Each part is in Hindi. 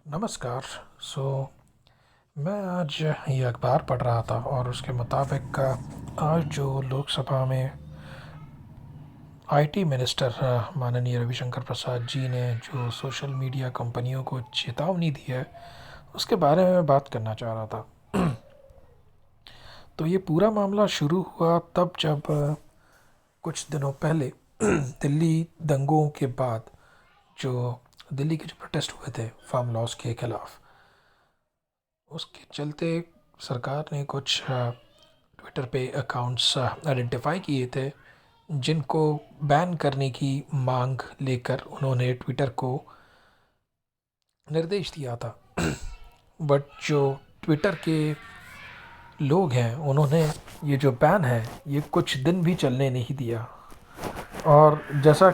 नमस्कार। सो मैं आज ये अखबार पढ़ रहा था और उसके मुताबिक आज जो लोकसभा में आईटी मिनिस्टर माननीय रविशंकर प्रसाद जी ने जो सोशल मीडिया कंपनियों को चेतावनी दी है उसके बारे में मैं बात करना चाह रहा था। तो ये पूरा मामला शुरू हुआ तब जब कुछ दिनों पहले दिल्ली दंगों के बाद जो दिल्ली के जो प्रोटेस्ट हुए थे फार्म लॉस के खिलाफ, उसके चलते सरकार ने कुछ ट्विटर पे अकाउंट्स आइडेंटिफाई किए थे जिनको बैन करने की मांग लेकर उन्होंने ट्विटर को निर्देश दिया था। बट जो ट्विटर के लोग हैं उन्होंने ये जो बैन है ये कुछ दिन भी चलने नहीं दिया। और जैसे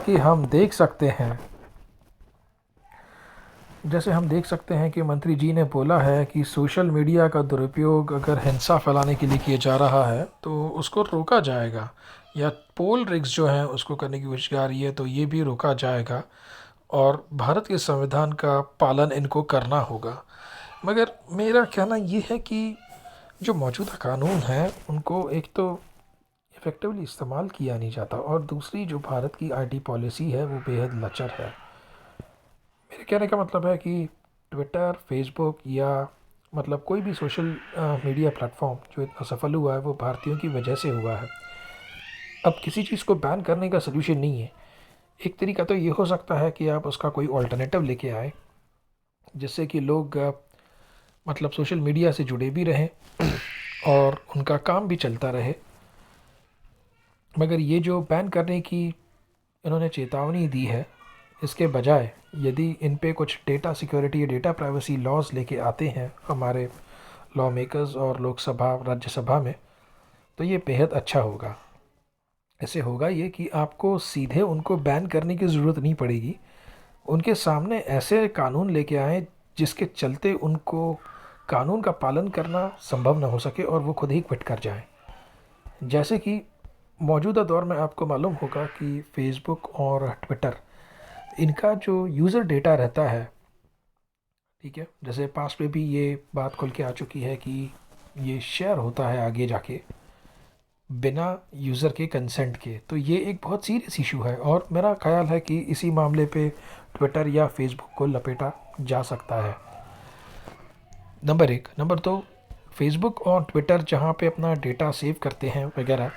हम देख सकते हैं कि मंत्री जी ने बोला है कि सोशल मीडिया का दुरुपयोग अगर हिंसा फैलाने के लिए किया जा रहा है तो उसको रोका जाएगा, या पोल रिग्स जो हैं उसको करने की कोशिश आ रही है तो ये भी रोका जाएगा और भारत के संविधान का पालन इनको करना होगा। मगर मेरा कहना ये है कि जो मौजूदा कानून हैं उनको एक तो इफ़ेक्टिवली इस्तेमाल किया नहीं जाता और दूसरी जो भारत की आईटी पॉलिसी है वो बेहद लचर है। मेरे कहने का मतलब है कि ट्विटर, फेसबुक या मतलब कोई भी सोशल मीडिया प्लेटफॉर्म जो इतना सफल हुआ है वो भारतीयों की वजह से हुआ है। अब किसी चीज़ को बैन करने का सलूशन नहीं है। एक तरीका तो ये हो सकता है कि आप उसका कोई ऑल्टरनेटिव लेके आए जिससे कि लोग मतलब सोशल मीडिया से जुड़े भी रहें और उनका काम भी चलता रहे। मगर ये जो बैन करने की इन्होंने चेतावनी दी है, इसके बजाय यदि इन पे कुछ डेटा सिक्योरिटी या डेटा प्राइवेसी लॉज लेके आते हैं हमारे लॉ मेकर्स और लोकसभा राज्यसभा में, तो ये बेहद अच्छा होगा। ऐसे होगा ये कि आपको सीधे उनको बैन करने की ज़रूरत नहीं पड़ेगी, उनके सामने ऐसे कानून लेके आएँ जिसके चलते उनको कानून का पालन करना संभव ना हो सके और वो खुद ही क्विट कर जाएं। जैसे कि मौजूदा दौर में आपको मालूम होगा कि फेसबुक और ट्विटर, इनका जो यूज़र डेटा रहता है, ठीक है, जैसे पास्ट में भी ये बात खुल के आ चुकी है कि ये शेयर होता है आगे जाके बिना यूज़र के कंसेंट के, तो ये एक बहुत सीरियस इशू है और मेरा ख्याल है कि इसी मामले पे ट्विटर या फेसबुक को लपेटा जा सकता है। नंबर एक। नंबर दो, फेसबुक और ट्विटर जहाँ पे अपना डेटा सेव करते हैं वगैरह,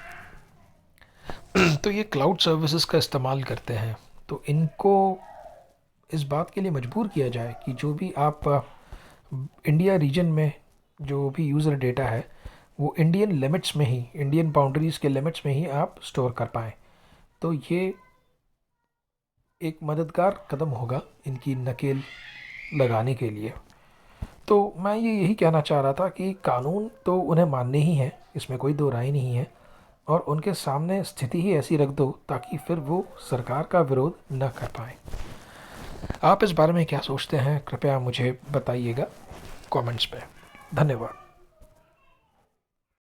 तो ये क्लाउड सर्विसेज का इस्तेमाल करते हैं। तो इनको इस बात के लिए मजबूर किया जाए कि जो भी आप इंडिया रीजन में जो भी यूज़र डेटा है वो इंडियन लिमिट्स में ही, इंडियन बाउंड्रीज़ के लिमिट्स में ही आप स्टोर कर पाएँ। तो ये एक मददगार कदम होगा इनकी नकेल लगाने के लिए। तो मैं यही कहना चाह रहा था कि कानून तो उन्हें मानने ही हैं, इसमें कोई दो राय नहीं है, और उनके सामने स्थिति ही ऐसी रख दो ताकि फिर वो सरकार का विरोध न कर पाए। आप इस बारे में क्या सोचते हैं, कृपया मुझे बताइएगा कमेंट्स पे। धन्यवाद।